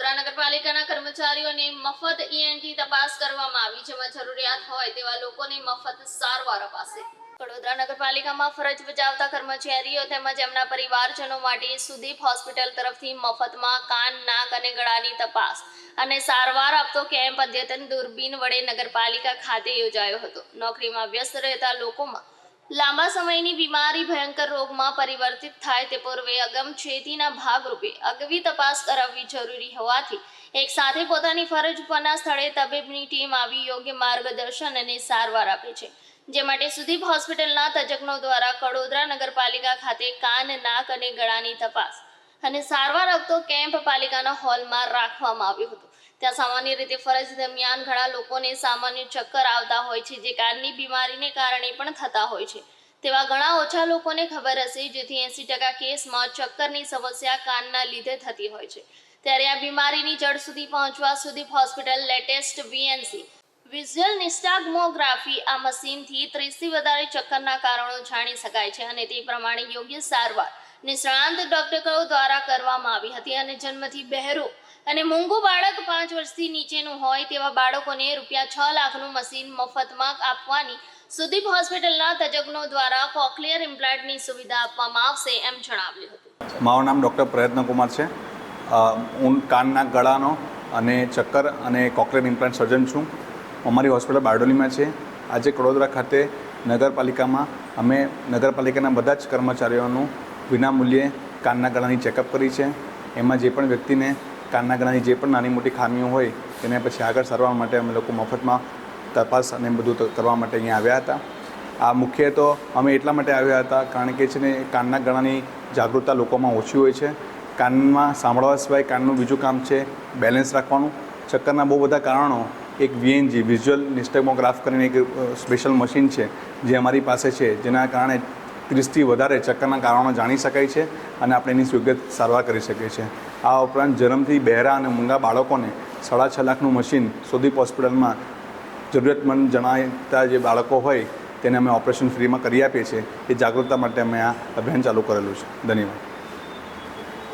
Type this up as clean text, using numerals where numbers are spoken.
વડોદરા નગરપાલિકાના કર્મચારીઓને મફત ઈએનટી તપાસ કરવામાં આવી, જેમાં જરૂરિયાત હોય તેવા લોકોને મફત સારવાર અપાશે। વડોદરા નગરપાલિકામાં ફરજ બજાવતા કર્મચારીઓ તેમજ એમના પરિવારજનો માટે સુદીપ હોસ્પિટલ તરફથી મફતમાં કાન, નાક અને ગળાની તપાસ અને સારવાર આપતો કેમ્પ અદ્યતન દૂરબીન વડે નગરપાલિકા ખાતે યોજાયો હતો। નોકરીમાં વ્યસ્ત રહેતા લોકોમાં લાંબા સમયની બીમારી ભયંકર રોગમાં પરિવર્તિત થાય તે પૂર્વે અગમચેતીના ભાગરૂપે અગવી તપાસ કરાવવી જરૂરી હોવાથી એક સાથે પોતાની ફરજ પરના સ્થળે તબીબની ટીમ આવી યોગ્ય માર્ગદર્શન અને સારવાર આપે છે, જે માટે સુદીપ હોસ્પિટલના તજજ્ઞો દ્વારા વડોદરા નગરપાલિકા ખાતે કાન, નાક અને ગળાની તપાસ અને સારવાર આપતો કેમ્પ પાલિકાના હોલમાં રાખવામાં આવ્યો હતો। ત્યાં સામાન્ય રીતે ફરજ દરમિયાન ઘણા લોકોને સામાન્ય ચક્કર આવતા હોય છે, જે કાનની બીમારીને કારણે પણ થતા હોય છે। તેવા ઘણા ઓછા લોકોને ખબર હશે, જેથી 80% કેસમાં ચક્કરની સમસ્યા કાનના લીધે થતી હોય છે। ત્યારે આ બીમારીની જડ સુધી પહોંચવા સુદીપ હોસ્પિટલ લેટેસ્ટ વીએનસી વિઝ્યુઅલ નિસ્ટાગ્મોગ્રાફી આ મશીનથી 30થી વધારે ચક્કરના કારણો જાણી શકાય છે અને તે પ્રમાણે યોગ્ય સારવાર નિષ્ણાંત ડોક્ટરો દ્વારા કરવામાં આવી હતી અને જન્મથી બહેરું અને મૂંગું બાળક 5 વર્ષથી નીચેનું હોય તેવા બાળકોને ₹6 લાખનું મશીન મફતમાં આપવાની સુદીપ હોસ્પિટલના તજજ્ઞો દ્વારા કોક્લિયર ઇમ્પ્લાન્ટની સુવિધા આપવામાં આવશે એમ જણાવ્યું હતું। મારું નામ ડૉક્ટર પ્રયત્ન કુમાર છે। હું કાનના ગળાનો અને ચક્કર અને કોક્લિયર ઇમ્પ્લાન્ટ સર્જન છું। અમારી હોસ્પિટલ બારડોલીમાં છે। આજે વડોદરા ખાતે નગરપાલિકામાં અમે નગરપાલિકાના બધા જ કર્મચારીઓનું વિનામૂલ્યે કાનના ગળાની ચેકઅપ કરી છે। એમાં જે પણ વ્યક્તિને કાનના ગળાની જે પણ નાની મોટી ખામીઓ હોય તેને પછી આગળ સારવાર માટે અમે લોકો મફતમાં તપાસ અને બધું કરવા માટે અહીંયા આવ્યા હતા। આ મુખ્ય તો અમે એટલા માટે આવ્યા હતા કારણ કે છે ને કાનના ગળાની જાગૃતતા લોકોમાં ઓછી હોય છે। કાનમાં સાંભળવા સિવાય કાનનું બીજું કામ છે બેલેન્સ રાખવાનું। ચક્કરના બહુ બધા કારણો એક વીએનજી વિઝ્યુઅલ નિસ્ટાગ્મોગ્રાફ કરીને એક સ્પેશિયલ મશીન છે જે અમારી પાસે છે, જેના કારણે 30થી વધારે ચક્કરના કારણો જાણી શકાય છે અને આપણે એની યોગ્ય સારવાર કરી શકીએ છીએ। આ ઉપરાંત જન્મથી બહેરા અને મૂંગા બાળકોને 6.5 લાખનું મશીન સુદીપ હોસ્પિટલમાં જરૂરિયાતમંદ જણાતા જે બાળકો હોય તેને અમે ઓપરેશન ફ્રીમાં કરી આપીએ છીએ। એ જાગૃતતા માટે અમે આ અભિયાન ચાલુ કરેલું છે। ધન્યવાદ।